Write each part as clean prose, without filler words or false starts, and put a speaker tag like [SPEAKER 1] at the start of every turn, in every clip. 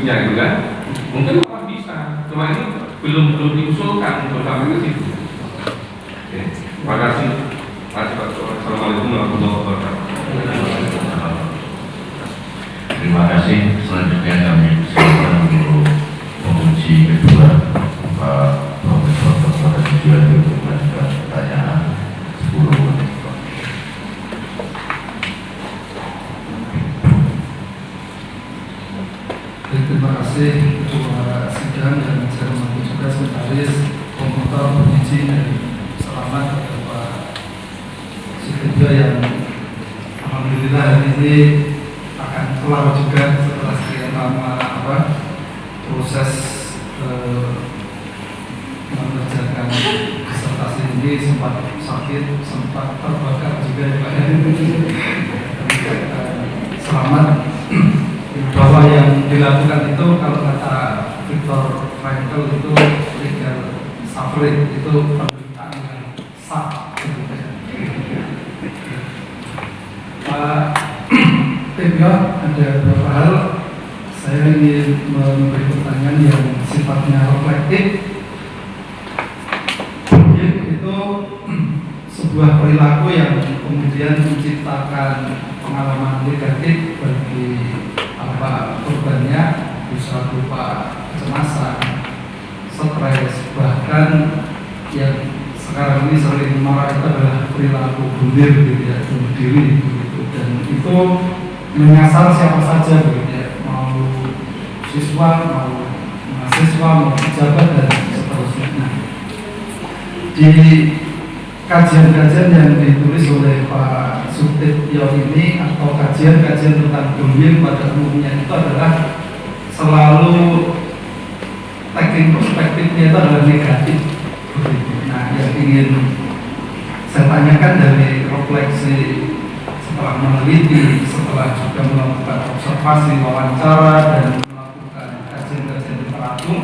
[SPEAKER 1] solusinya gitu kan? Mungkin malah bisa, cuma ini belum diusulkan untuk sampai ke situ. Oke, terima kasih. Assalamualaikum warahmatullahi wabarakatuh.
[SPEAKER 2] Terima kasih. Selanjutnya kami silakan untuk pengunci kedua Pak Profesor Dr. Julian untuk melanjutkan pertanyaan 10 menit.
[SPEAKER 3] Terima kasih Ketua Sidang dan saya hormati juga Sekretaris Promotor Penyidik dan selamat kepada Pak Sutibyo yang alhamdulillah hari ini akan keluar juga setelah sekian lama proses mengerjakan disertasi ini, sempat sakit, sempat terbakar juga ya Pak. Selamat bahwa yang dilakukan itu kalau kata Viktor Frankl itu legal suffering, itu penderitaan yang sah. Pak Tibyo, ada beberapa hal saya ingin memberi pertanyaan yang sifatnya reflektif. Itu sebuah perilaku yang kemudian menciptakan pengalaman negatif bagi korbannya, bisa berupa kecemasan, stres, bahkan yang sekarang ini sering marak itu adalah perilaku bunuh diri begitu. Dan itu menyasar siapa saja begitu ya, mau siswa, mau mahasiswa, mau pejabat dan seterusnya. Nah, di kajian-kajian yang ditulis oleh Pak Sutibyo ini atau kajian-kajian tentang bullying pada umumnya itu adalah selalu taking perspektifnya itu adalah negatif. Nah, yang ingin saya tanyakan dari refleksi setelah meneliti, setelah juga melakukan observasi, wawancara dan melakukan kajian-kajian literatur,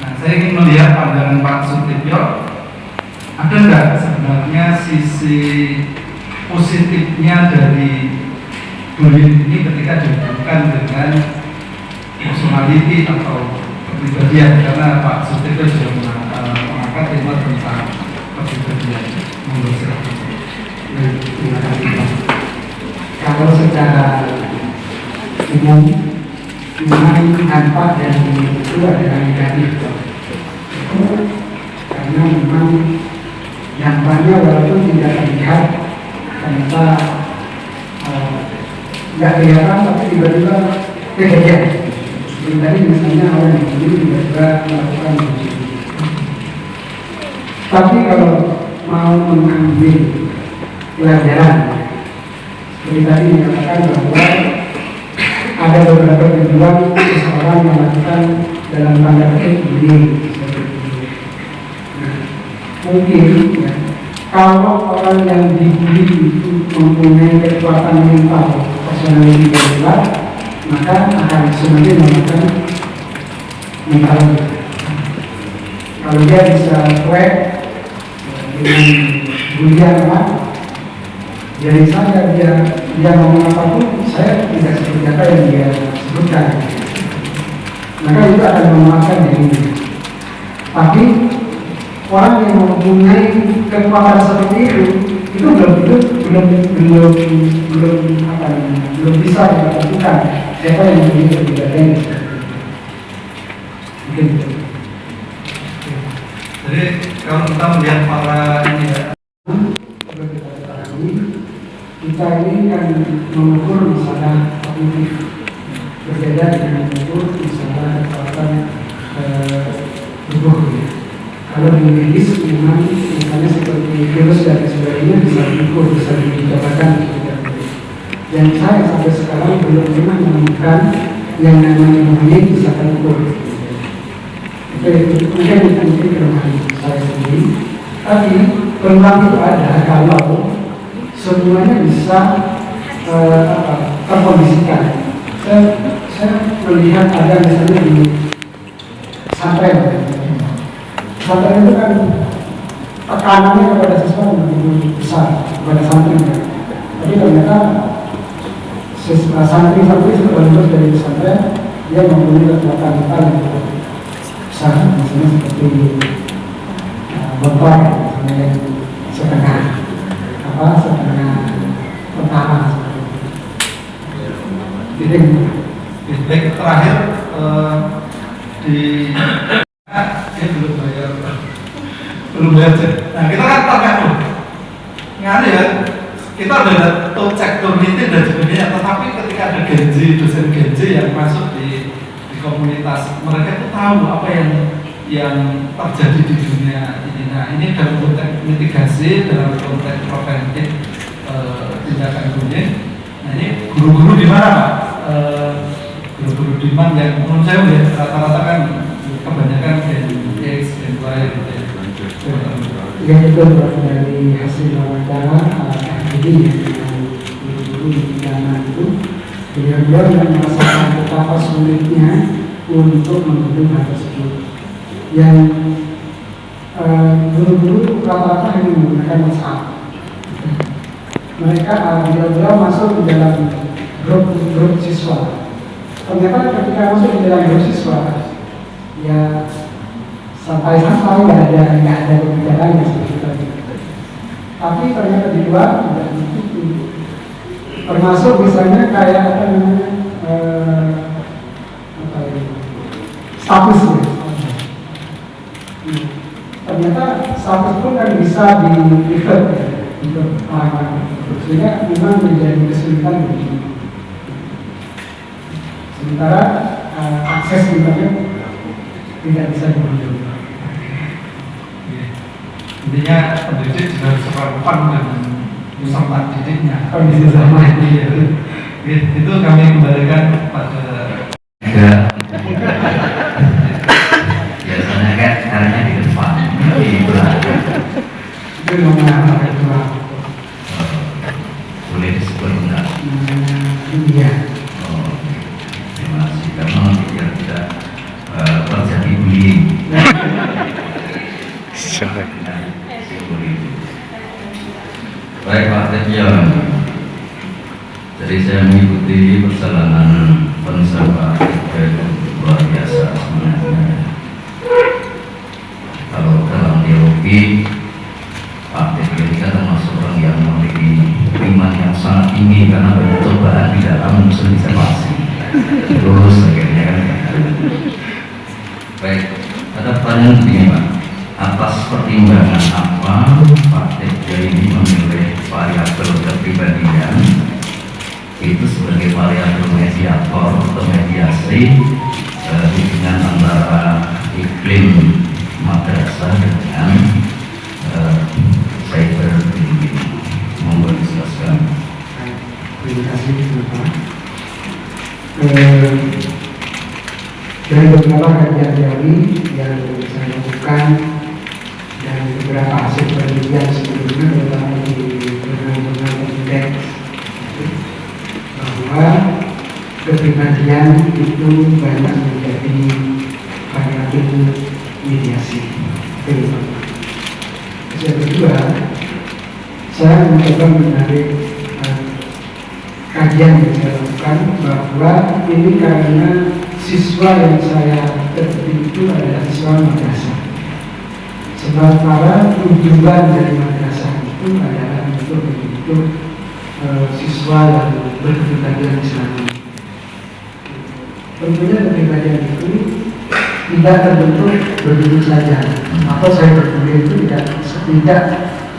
[SPEAKER 3] nah saya ingin melihat pandangan Pak Sutibyo. Ada nggak sebenarnya sisi positifnya dari bullying ini ketika dihubungkan dengan personality atau kepribadian? Karena Pak Sutibyo sudah mengangkat tema tentang kepribadian. Menurut saya.
[SPEAKER 4] Terima kasih Pak. Kalau secara umum memang dampak dari itu adalah negatif, karena memang dampaknya walaupun tidak terlihat, ternyata nggak kelihatan tapi tiba-tiba kejadian. Seperti tadi misalnya orang yang tiba-tiba melakukan bullying. Tapi kalau mau mengambil pelajaran, seperti tadi dikatakan bahwa ada beberapa tujuan seseorang melakukan dalam tanda petik bullying. Mungkin ya, kalau orang yang dibully itu mempunyai kekuatan mental, personality yang kuat, maka akan semakin memakan mental. Kalau dia bisa cuek dengan bulian apa, jadi saja dia ngomong apapun, saya tidak seperti apa yang dia sebutkan. Maka itu akan memakan dirinya. Tapi orang yang mempunyai kekuatan seperti itu belum bisa dilakukan. Siapa yang mempunyai kepribadian? Mungkin.
[SPEAKER 3] Jadi kalau kita melihat para
[SPEAKER 4] kita ini kan mengukur masalah kognitif, berbeda dengan mengukur masalah kekuatan tubuh. Kalau di medis memang misalnya seperti virus dan sebagainya bisa diukur, bisa dikatakan. Dan saya sampai sekarang belum pernah menemukan yang namanya bullying bisa terukur. Itu mungkin kelemahan saya sendiri. Tapi peluang itu ada kalau semuanya bisa terkondisikan. Saya melihat ada misalnya di pesantren. Pesantren itu kan tekanannya kepada siswa begitu besar kepada santri. Tapi ternyata santri-santri setelah lulus dari pesantren dia mempunyai kekuatan yang besar, misalnya seperti motor, misalnya yang setengah utara seperti itu.
[SPEAKER 3] Baik, terakhir di belum bayar. Nah, kita kan tergantung ngari ya, kita udah cek meeting dan sebagainya, tetapi ketika ada dosen Genji yang masuk di komunitas, mereka tuh tahu apa yang terjadi di dunia ini. Nah, ini dalam konteks mitigasi, dalam konteks preventif tindakan bullying. Nah, ini guru-guru di mana, Pak? Guru-guru di mana yang menurut saya rata-rata kan kebanyakan Gen X, Gen Y gitu ya.
[SPEAKER 4] Ya itu dari hasil wawancara jadi dengan guru-guru di pidana itu, beliau yang merasakan betapa sulitnya untuk membendung hal tersebut. Yang guru-guru rata-rata hanya menggunakan WhatsApp. Mereka beliau masuk di dalam grup siswa. Ternyata ketika masuk di dalam grup siswa, ya sampai-sampai nggak ada pembicaraan yang seperti itu. Tapi ternyata di luar tidak begitu. Termasuk misalnya kayak statusnya. Ternyata status pun kan bisa di-refer untuk orang-orang. Sehingga memang menjadi kesulitan begini. Sementara akses internet tidak bisa dibendung.
[SPEAKER 3] Intinya pendidik juga harus relevan dengan peserta didiknya.
[SPEAKER 4] Kondisi zaman
[SPEAKER 3] Itu kami kembalikan pada
[SPEAKER 2] biasanya kan caranya di depan, di belakang.
[SPEAKER 4] itu mengarah kedua.
[SPEAKER 2] Boleh disebut enggak?
[SPEAKER 4] Iya.
[SPEAKER 2] Oh, terima kasih karena biar tidak terjadi bullying. Baik Pak Tekion, jadi saya mengikuti perjalanan penulisan Pak Tekion luar biasa sebenarnya. Kalau dalam teologi, Pak Tekion ini kan termasuk orang yang memiliki iman yang sangat tinggi karena banyak cobaan di dalam observasi. Lulus akhirnya kan. Baik, ada pertanyaan begini Pak. Atas pertimbangan apa Pak Tejo ini memilih variabel kepribadian itu sebagai variabel mediator atau mediasi hubungan antara iklim madrasah dengan cyberbullying? Mohon dijelaskan.
[SPEAKER 4] Terima kasih Bapak. Dari beberapa kajian teori yang saya lakukan dan beberapa hasil penelitian sebelumnya, terutama di jurnal-jurnal indeks, bahwa kepribadian itu banyak menjadi variabel mediasi. Yang kedua, saya mencoba menarik kajian yang saya lakukan bahwa ini karena siswa yang saya terpilih itu adalah siswa madrasah. Sementara tujuan dari madrasah itu adalah untuk membentuk siswa yang berkepribadian Islami. Tentunya kepribadian itu tidak terbentuk begitu saja, atau saya berpikir itu tidak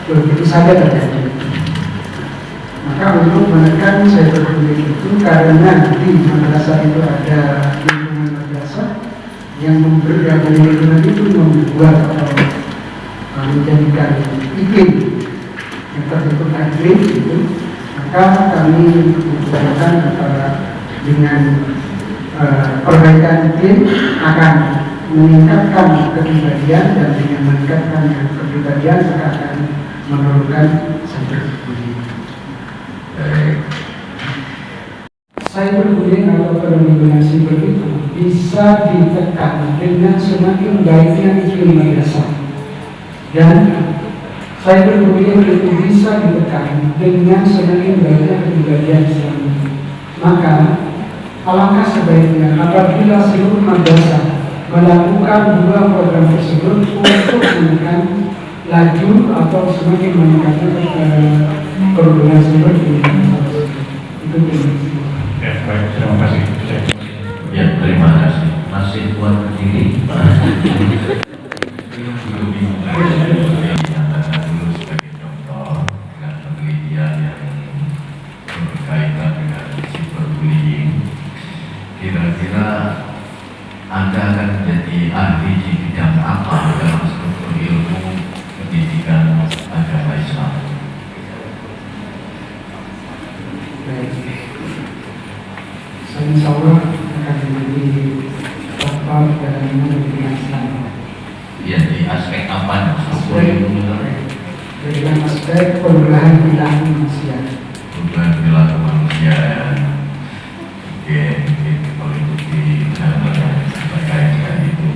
[SPEAKER 4] begitu saja terjadi. Maka untuk menekan saya berpikir itu karena di madrasah itu ada lingkungan madrasah yang memberi lingkungan itu membuat menjadikan iklim yang terbentuk iklim itu, maka kami mengupayakan dengan perbaikan iklim akan meningkatkan kepribadian, dan dengan meningkatkan kepribadian maka akan menurunkan cyberbullying. Cyberbullying atau perundungan siber itu bisa ditekan dengan semakin baiknya iklim madrasah, dan cyberbullying itu bisa ditekan dengan semakin baiknya kepribadian Islam. Maka Alangkah sebaiknya apabila seluruh madrasah melakukan dua program tersebut untuk menekan laju atau semakin meningkatnya perhubungan tersebut di madrasah. Itu
[SPEAKER 5] Ya, baik, terima kasih.
[SPEAKER 2] Ya, terima kasih. Masih kuat berdiri. Belum bingung. Dinyatakan dulu sebagai contoh dengan penelitian yang berkaitan dengan cyberbullying. Kira-kira Anda akan menjadi ahli di bidang apa dalam struktur ilmu pendidikan agama Islam?
[SPEAKER 4] baik. Saya insya Allah akan menjadi dokter dalam ilmu pendidikan Islam.
[SPEAKER 2] Ya, di aspek apa? Struktur ilmu
[SPEAKER 4] Dengan aspek perubahan perilaku manusia.
[SPEAKER 2] perubahan perilaku manusia. Oke, mengikuti hal-hal yang terkait dengan itu.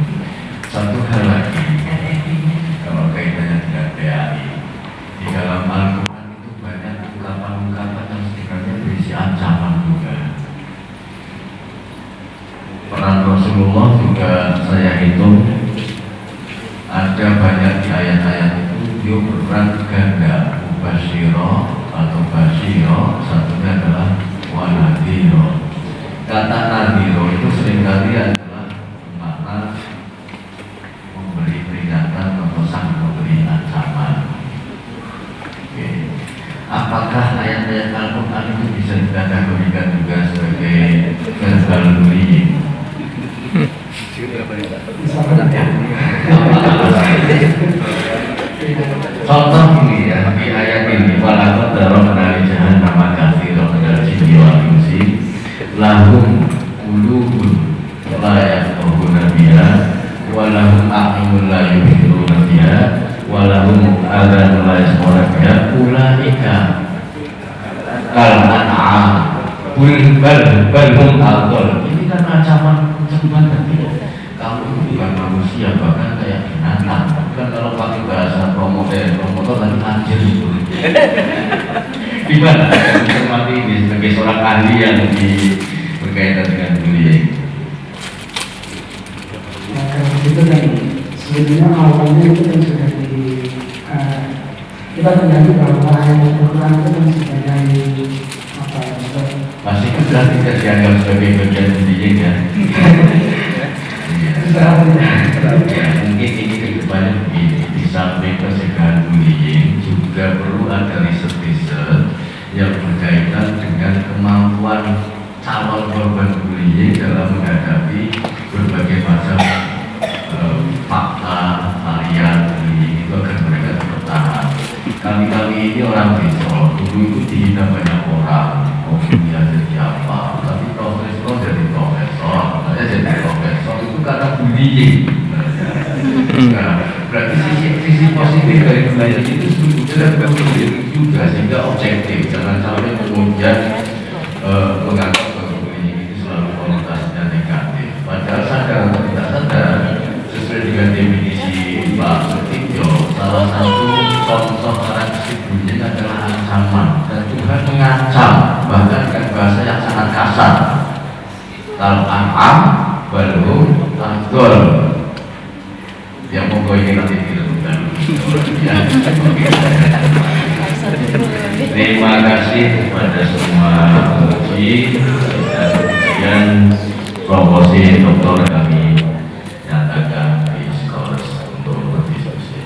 [SPEAKER 2] Satu hal lagi, kalau kaitannya dengan PAI, di dalam Al-Quran itu banyak ungkapan-ungkapan yang sebenarnya berisi ancaman juga. Peran Rasulullah juga saya hitung ada banyak di ayat-ayat itu dia berperan ganda, mubasyiro atau basyiro, satunya adalah wanadiro. Kata nadiro itu seringkali adalah makna memberi peringatan atau sang memberi ancaman. Oke. Apakah ayat-ayat Al-Quran itu bisa dikategorikan juga sebagai verbal bullying? Contoh ini ya, di ayat ini walaupun darah dari jahan nama kasih roh dari jiwa insi lahum ulubun layak ohuna biha walahum a'yun la yubsiruna biha walahum adhan la yasma'una biha ulaika kal an'am balhum adol. Ini kan ancaman banget. Kamu itu bukan manusia, bahkan kayak binatang. Kan kalau pakai bahasa promotor tadi anjir itu. Gimana? Mencermati ini sebagai seorang ahli yang berkaitan dengan bullying.
[SPEAKER 4] Ya, kalau itu kan sebenarnya awalnya itu kan sudah kita kembali bahwa ayat Al-Quran itu kan sebagai apa ya?
[SPEAKER 2] Masih sudah tidak dianggap sebagai bagian bullying ya. Ya, mungkin ini kedepannya begini, di samping pencegahan bullying juga perlu ada riset-riset yang berkaitan dengan kemampuan calon korban bullying dalam menghadapi berbagai macam fakta varian bullying itu agar mereka bertahan. Kami ini orang desa, dulu itu dihina banyak orang, dia jadi apa, tapi profesor jadi profesor, saya jadi profesor itu karena bullying. Nah, berarti sisi positif dari bullying itu sebetulnya bullying juga sehingga objektif, jangan sampai kemudian menganggap bahwa bullying itu selalu konotasinya negatif. Padahal sadar atau tidak sadar, sesuai dengan definisi Pak Setio, salah satu contoh karakteristik bullying adalah ancaman, dan Tuhan mengancam bahkan dengan bahasa yang sangat kasar. Kalau an'am balhum adol. Yang monggo ini nanti dilakukan. Terima kasih kepada semua penguji dan promosi doktor kami nyatakan diskors untuk berdiskusi.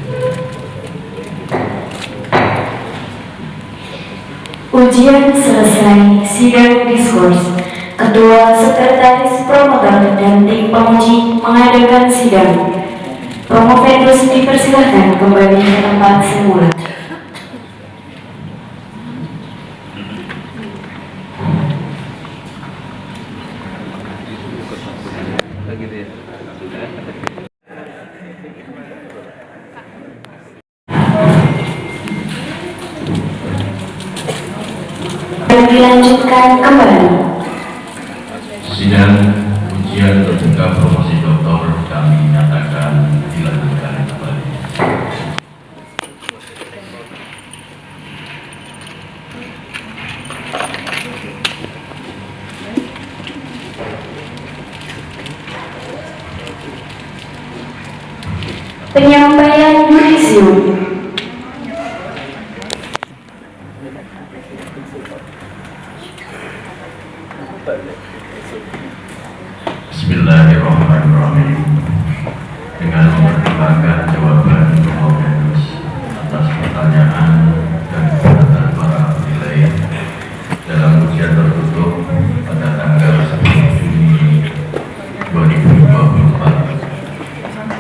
[SPEAKER 6] Ujian selesai, sidang diskurs. Ketua Sekretaris Promotor dan tim penguji mengadakan sidang. Promovendus dipersilahkan kembali ke tempat semula. Dan dilanjutkan kembali.
[SPEAKER 2] Sidang ujian terbuka promosi doktor kami nyatakan dilanjutkan kembali.
[SPEAKER 6] Penyampaian yudisium.
[SPEAKER 2] Bismillahirrahmanirrahim. Dengan mempertimbangkan jawaban Pemohon atas pertanyaan dan perkataan para penilai dalam ujian tertutup pada tanggal 10 Juni 2024,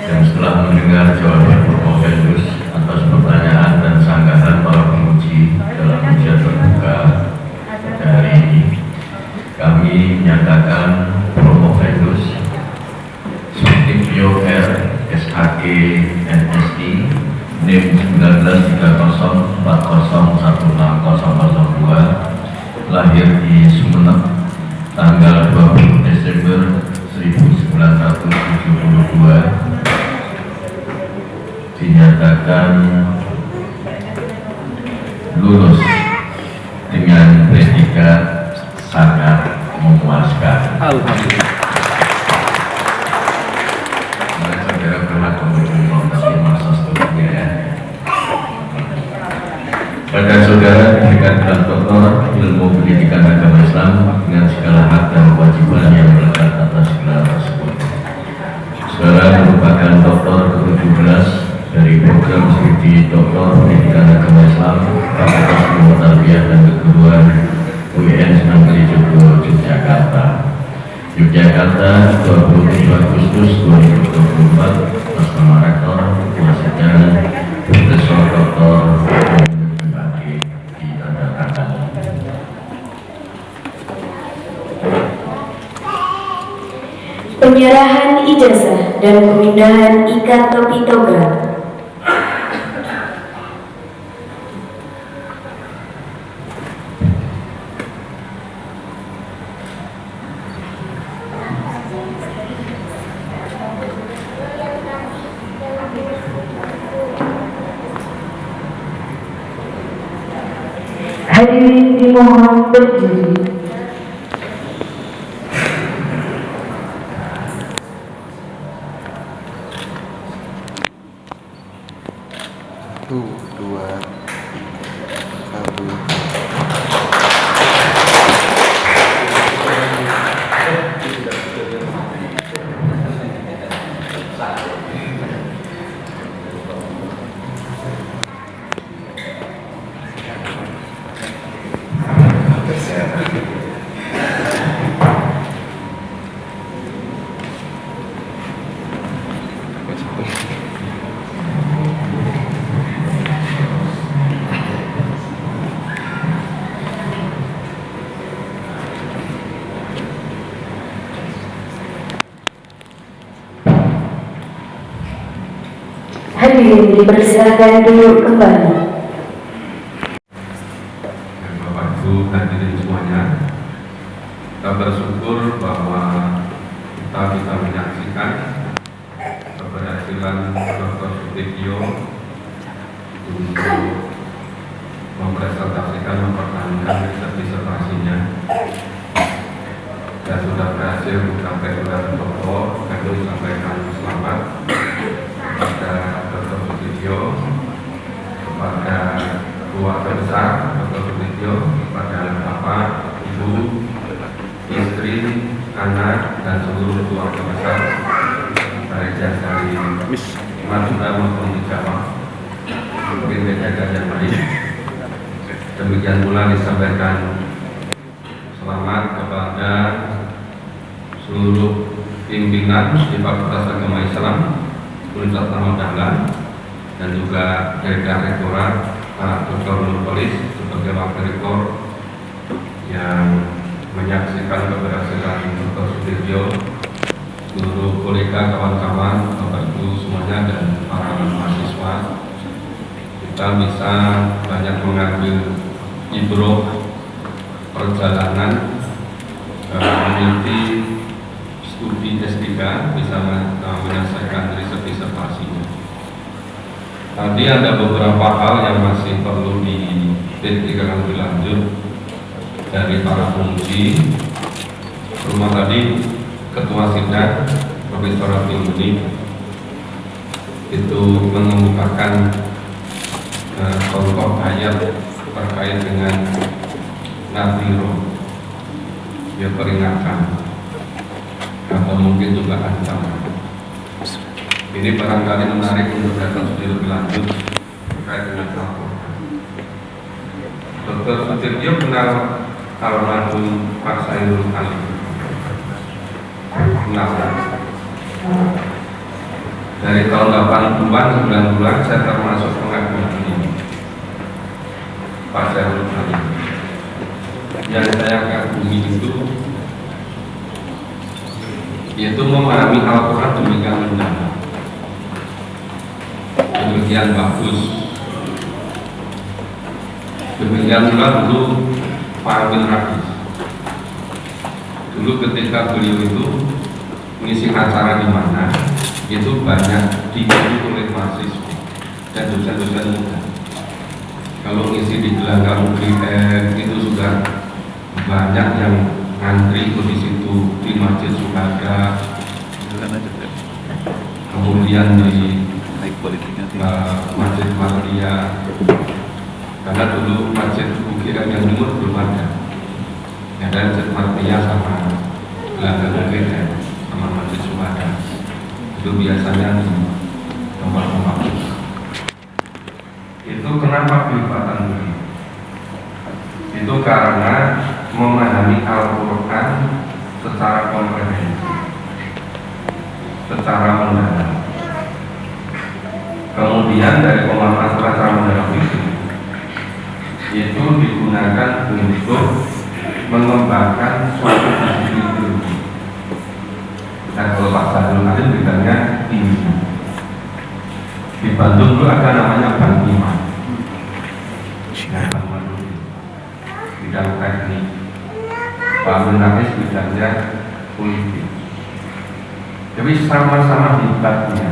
[SPEAKER 2] dan setelah mendengar jawaban Pemohon atas pertanyaan dan sanggahan para penguji dalam ujian terbuka pada hari ini, kami menyatakan Promovendus Subtipio R SHG NSI NIM 1930401602 lahir di Sumeneb tanggal 20 Desember 1972 dinyatakan lulus dengan predikat sangat memuaskan.
[SPEAKER 3] Alhamdulillah.
[SPEAKER 2] Mari saudara berhak untuk melengkapi masa seterusnya ya. Pada saudara diberikan gelar doktor ilmu pendidikan agama Islam dengan segala hak dan kewajiban yang melekat atas gelar tersebut. Saudara merupakan doktor ke-17 dari program studi doktor pendidikan agama Islam Fakultas Ilmu Tarbiyah dan Keguruan UIN Sunan Kalijogo, Yogyakarta. Yogyakarta, 27 Agustus 2024, atas nama Rektor, Ketua Sidang, Profesor Dr. Bagi ditandatangan.
[SPEAKER 6] Penyerahan ijazah dan pemindahan ikat topi toga. Hadirin dimohon berdiri. Hadirin dipersilakan duduk kembali.
[SPEAKER 1] Bapak Ibu hadirin semuanya, kita bersyukur bahwa kita bisa menyaksikan keberhasilan Dr. Subtipio untuk mempresentasikan, mempertahankan riset disertasinya dan sudah berhasil mencapai gelar doktor. Kami sampaikan selamat kepada Dr. Subtipio, kepada keluarga besar Dr. Subtipio, kepada bapak, ibu, istri, anak, dan seluruh keluarga besar baik yang dari Madura maupun di Jawa, mungkin beda yang lain. Demikian pula disampaikan selamat kepada seluruh pimpinan di Fakultas Agama Islam Universitas Ahmad Dahlan dan juga Direktur Rektorat Pak Dr. Nurpolis sebagai Wakil Rektor yang menyaksikan keberhasilan Dr. Subtipio, seluruh kolega, kawan-kawan, Bapak Ibu semuanya dan para mahasiswa. Kita bisa banyak mengambil ibrah perjalanan meneliti studi S3, bisa menyelesaikan riset disertasinya. Tadi ada beberapa hal yang masih perlu dipikirkan lebih lanjut dari para penguji. Rumah tadi Ketua Sidang Profesor Abdul Ghani itu mengemukakan contoh ayat terkait dengan nadhiro, ya peringatan atau mungkin juga ancaman. Ini barangkali menarik untuk kita lebih lanjut terkait dengan Al-Quran. Dr. Sutirjo kenal almarhum Pak Sairul Ali. Kenal. Dari tahun 80-an, 90-an saya termasuk pengagum ini Pak Sairul Ali. Yang saya kagumi itu memahami Al-Quran demikian mendalam, demikian bagus. Demikian pula dulu Pak Amin Rais. Dulu ketika beliau itu mengisi acara di mana, itu banyak diikuti oleh mahasiswa dan dosen-dosen muda. Kalau ngisi di gelanggang UGM itu sudah banyak yang ngantri di situ, di Masjid Suhada, kemudian di Masjid Martia, karena dulu Masjid UGM yang timur belum ada. Ada Masjid Martia sama gelanggang UGM sama Masjid Suhada. Itu biasanya di tempat-tempat itu. Kenapa kelipatan begini? Itu karena memahami Al-Quran secara komprehensif, secara mendalam. Kemudian dari pemahaman secara mendalam itu digunakan untuk mengembangkan suatu disiplin ilmu. Nah, kalau Pak Sairul Ali bidangnya ini. Di Bandung dulu ada namanya Bang Iman. Bidang teknik. Pak Amin Rais bidangnya politik. Jadi sama-sama hebatnya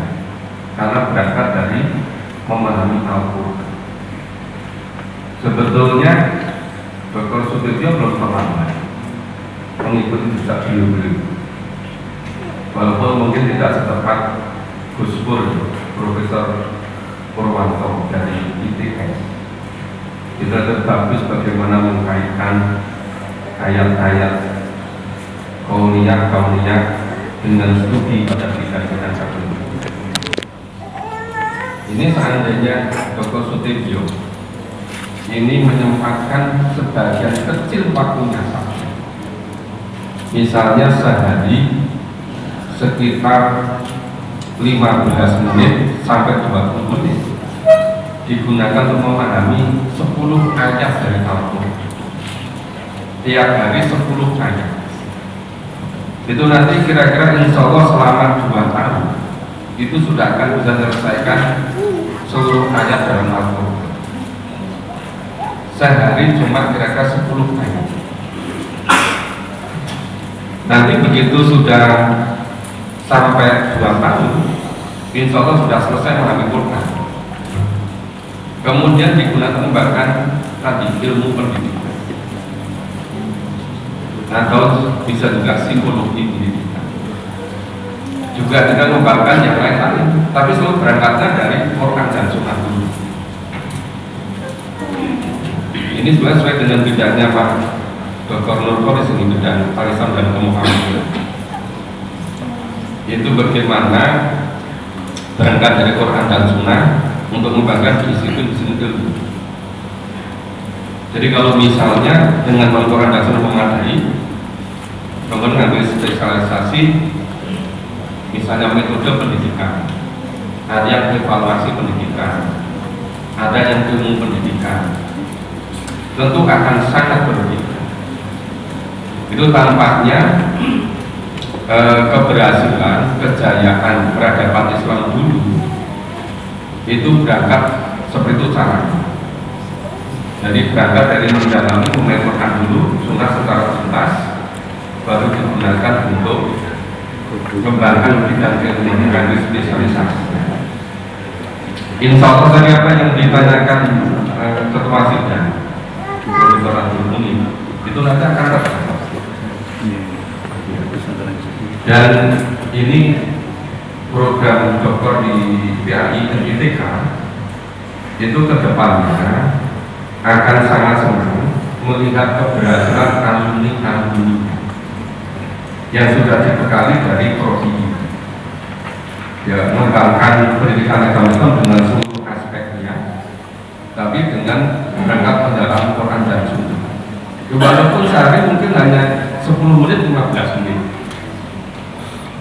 [SPEAKER 1] karena berangkat dari memahami Al-Quran. Sebetulnya Dr. Sutirjo belum terlambat mengikuti jejak beliau. Walaupun mungkin tidak setepat Gus Pur, Profesor Purwanto dari ITS. Kita tetap bagus bagaimana mengkaitkan ayat-ayat kauniyah dengan studi pada bidang satu. Ini seandainya Dr. Sutirjo ini menyempatkan sebagian kecil waktunya saja, misalnya sehari sekitar 15 menit sampai 20 menit digunakan untuk memahami 10 ayat dari Al-Quran. Tiap hari 10 ayat. Itu nanti kira-kira insya Allah selama 2 tahun itu sudah akan bisa menyelesaikan seluruh ayat dalam Al-Quran. Sehari cuma kira-kira 10 ayat. Nanti begitu sudah sampai 2 tahun, insya Allah sudah selesai memahami Quran. Kemudian digunakan mengembangkan tadi ilmu pendidikan, atau bisa juga psikologi pendidikan. Juga dengan mengembangkan yang lain-lain, tapi selalu berangkatnya dari Quran dan Sunnah dulu. Ini juga sesuai dengan bidangnya Pak Dr. Nurholis ini, bidang Al-Islam dan Kemuhammadiyah. Itu bagaimana berangkat dari Quran dan Sunnah untuk mengembangkan disiplin ilmu. Jadi kalau misalnya dengan Quran dan Sunnah memadai, kemudian mengambil spesialisasi, misalnya metode pendidikan, ada yang evaluasi pendidikan, ada yang ilmu pendidikan, tentu akan sangat berbeda. Itu tampaknya keberhasilan, kejayaan peradaban Islam dulu itu berangkat seperti itu caranya. Jadi berangkat dari mendalami Quran dulu, Sunnah secara tuntas, baru digunakan untuk mengembangkan bidang ilmu dan spesialisasi. Insya Allah dari apa yang ditanyakan Ketua Sidang Profesor Abdul Munim itu nanti akan terjawab. Dan ini program dokter di PAI dan ITK itu kedepannya akan sangat senang melihat keberhasilan alumni yang sudah dibekali dari prodi, ya, mengembangkan pendidikan agama Islam dengan seluruh aspeknya, tapi dengan berangkat mendalam Quran dan Sunnah. Walaupun sehari mungkin hanya 10 menit, 15 menit,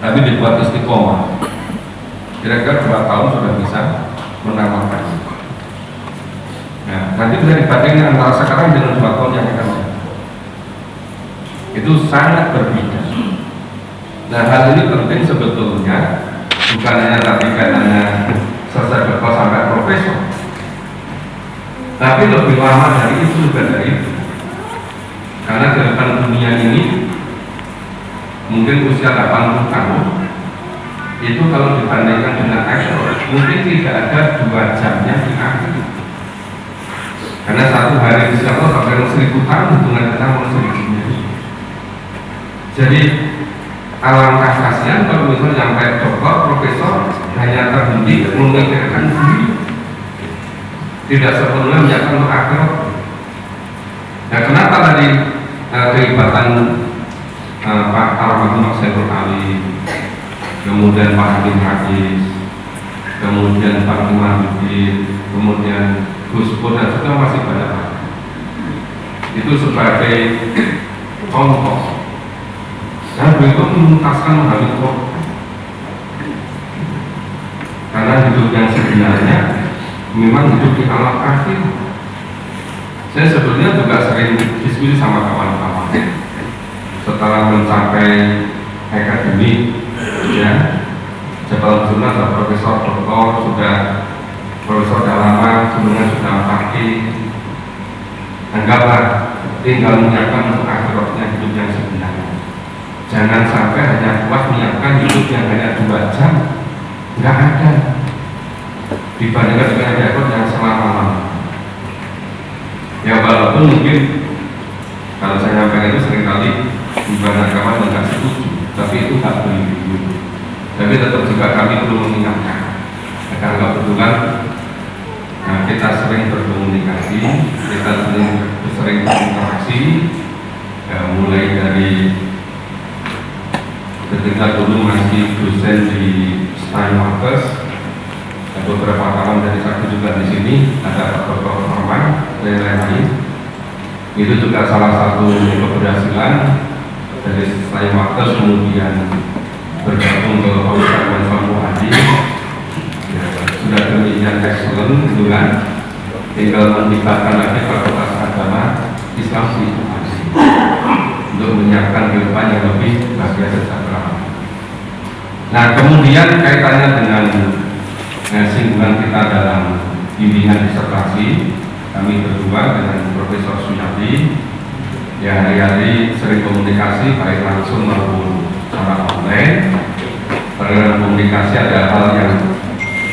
[SPEAKER 1] tapi dibuat istiqomah. Kira-kira 2 tahun sudah bisa menawarkan. Nah, nanti bisa dibandingkan antara sekarang dengan 2 tahun yang akan datang. Itu sangat berbeda. Nah, hal ini penting sebetulnya, bukan hanya tadi katanya selesai dokter sampai profesor, tapi lebih lama dari itu juga dari itu. Karena di depan dunia ini mungkin usia 80 tahun itu kalau dibandingkan dengan ekspor mungkin tidak ada 2 jamnya di akhir. Karena satu hari di Singapura sampai 1000 tahun hitungan kita mau 1000. Jadi alangkah kasihan kalau misalnya sampai dokter, profesor hanya terhenti memikirkan diri, tidak sepenuhnya menyiapkan untuk akhirat. Nah, kenapa tadi kelibatan Pak Almarhum Saiful Ali, kemudian Pak Hakim Hafiz, kemudian Pak Imamuddin, kemudian Gus Pur dan juga masih banyak lagi. Itu sebagai contoh. Dan beliau menuntaskan memahami Quran. Karena hidup yang sebenarnya memang hidup di alam akhir. Saya sebetulnya juga sering diskusi sama kawan-kawan. Setelah mencapai akademik, ya, setelah sudah profesor, doktor, sudah profesor lama, sebenarnya sudah fakih. Anggaplah tinggal menyiapkan untuk akhiratnya hidup yang sebenarnya. Jangan sampai hanya puas menyiapkan hidup yang hanya 2 jam, nggak ada. Dibandingkan dengan rekod yang selama-lamanya. Ya walaupun mungkin kalau saya nyampaikan itu seringkali banyak kawan tidak setuju, tapi itu tak boleh dulu. Tapi tetap juga kami perlu mengingatkan agar kebetulan kita sering berkomunikasi, kita sering berinteraksi, ya, mulai dari ketika dulu masih dosen di Steinmarkers, beberapa kawan dari Sakti juga di sini, ada Dr. Norman dan lain-lain. Itu juga salah satu keberhasilan dari Steinmarkers kemudian bergabung ke Fakultas Ilmu Hadi. Ya, sudah demikian excellent, gitu kan? Tinggal meningkatkan lagi Fakultas Agama Islam di untuk menyiapkan kehidupan yang lebih bahagia sejahtera. Nah, kemudian kaitannya dengan singgungan kita dalam bimbingan disertasi, kami berdua dengan Profesor Suyati, ya hari-hari sering komunikasi baik langsung maupun secara online. Dalam komunikasi ada hal yang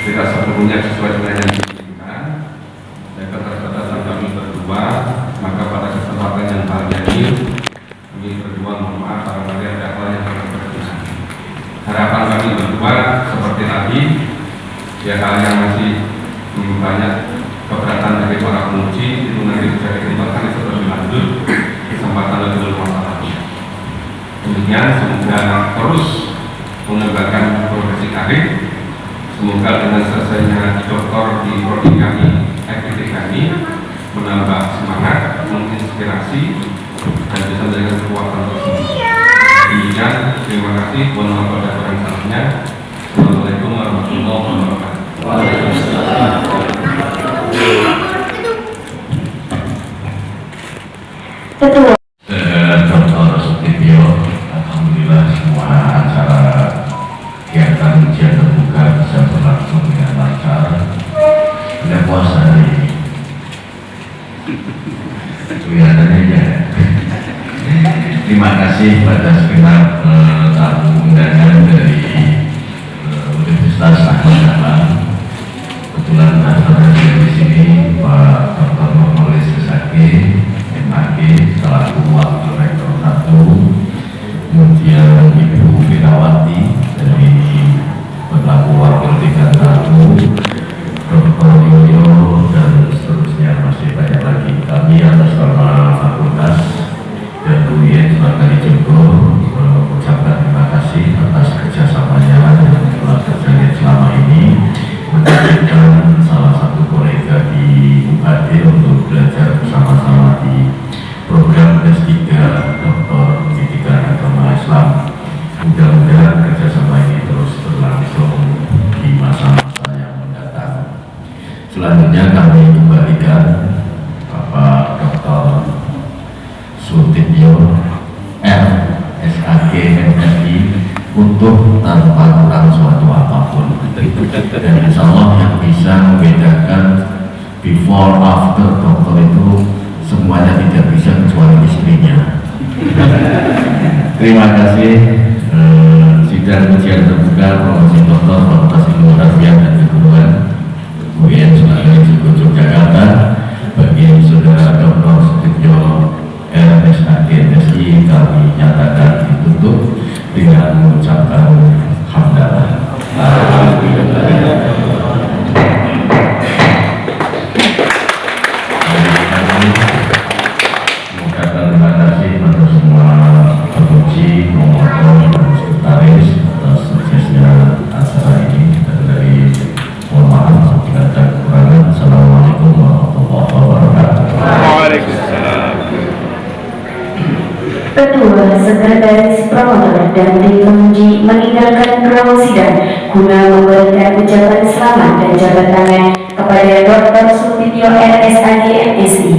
[SPEAKER 1] tidak sepenuhnya sesuai dengan yang diinginkan, dan keterbatasan kami berdua, maka pada kesempatan yang bahagia ini kami berdua mohon maaf barangkali ada hal yang sangat berbeda. Harapan kami berdua seperti tadi, ya hal yang masih banyak keberatan dari para penguji itu nanti bisa dikembangkan itu lebih lanjut kesempatan lebih luas lagi. Demikian, semoga terus mengembangkan profesi karir. Semoga dengan selesainya dokter di prodi kami, FPT kami menambah semangat, menginspirasi dan bisa menjadikan kekuatan tersebut. Demikian, terima kasih. Mohon maaf pada kurang salahnya. Assalamualaikum warahmatullahi wabarakatuh.
[SPEAKER 6] Ketua.
[SPEAKER 2] Dr. Sutibio, alhamdulillah semua acara kegiatan ujian terbuka bisa berlangsung dengan lancar. Ada puasa hari ini. Kelihatannya ya. Terima kasih pada segenap tamu undangan dari Universitas Ahmad Dahlan. Kebetulan ada di sini Pak Dr. Nurholis Besaki, MAG, selaku Wakil Rektor 1, kemudian Ibu Firawati dari Kota Selanjutnya kami kembalikan Bapak Dr. Sutityo R. SAG MSI untuk tanpa kurang suatu apapun, dan insya Allah yang bisa membedakan before after dokter itu semuanya tidak bisa kecuali istrinya. Terima kasih. Sidang ujian terbuka promosi doktor Fakultas Ilmu Tarbiyah dan Keguruan UIN Sunan Yogyakarta bagi saudara Dr. Sutityo RSAG MSI kami nyatakan ditutup dengan mengucapkan hamdalah. Mengucapkan terima kasih pada semua penguji, promotor, dan sekretaris atas suksesnya acara ini, dan dari mohon maaf apabila ada kekurangan. Assalamualaikum warahmatullahi wabarakatuh.
[SPEAKER 5] Waalaikumsalam.
[SPEAKER 6] Ketua Sekretaris Promotor dan tim penguji meninggalkan ruang sidang guna memberikan ucapan selamat dan jabat tangan kepada Dr. Sutityo RSAG MSI.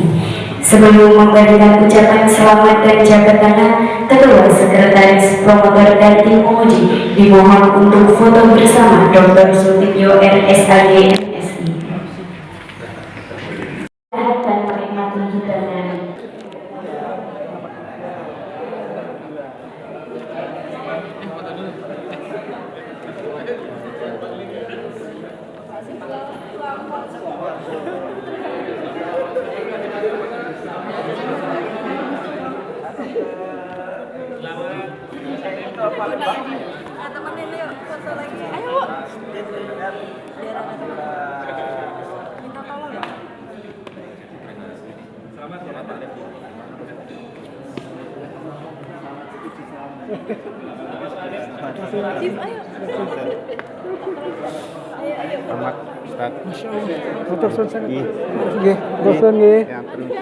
[SPEAKER 6] Sebelum memberikan ucapan selamat dan jabat tangan, Ketua Sekretaris Promotor dan tim penguji dimohon untuk foto bersama Dr. Sutityo RSAG MSI. Dan menikmati hidangan.
[SPEAKER 7] Temenin yuk foto lagi. Ayo Bu. Minta tolong ya. Selamat Pak Devi. Chief, ayo. Ayo.
[SPEAKER 5] Selamat Ustaz.
[SPEAKER 8] Foto sangat. Nggih, bosan nggih.
[SPEAKER 5] Ya, permisi.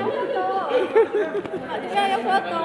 [SPEAKER 7] Ayo foto.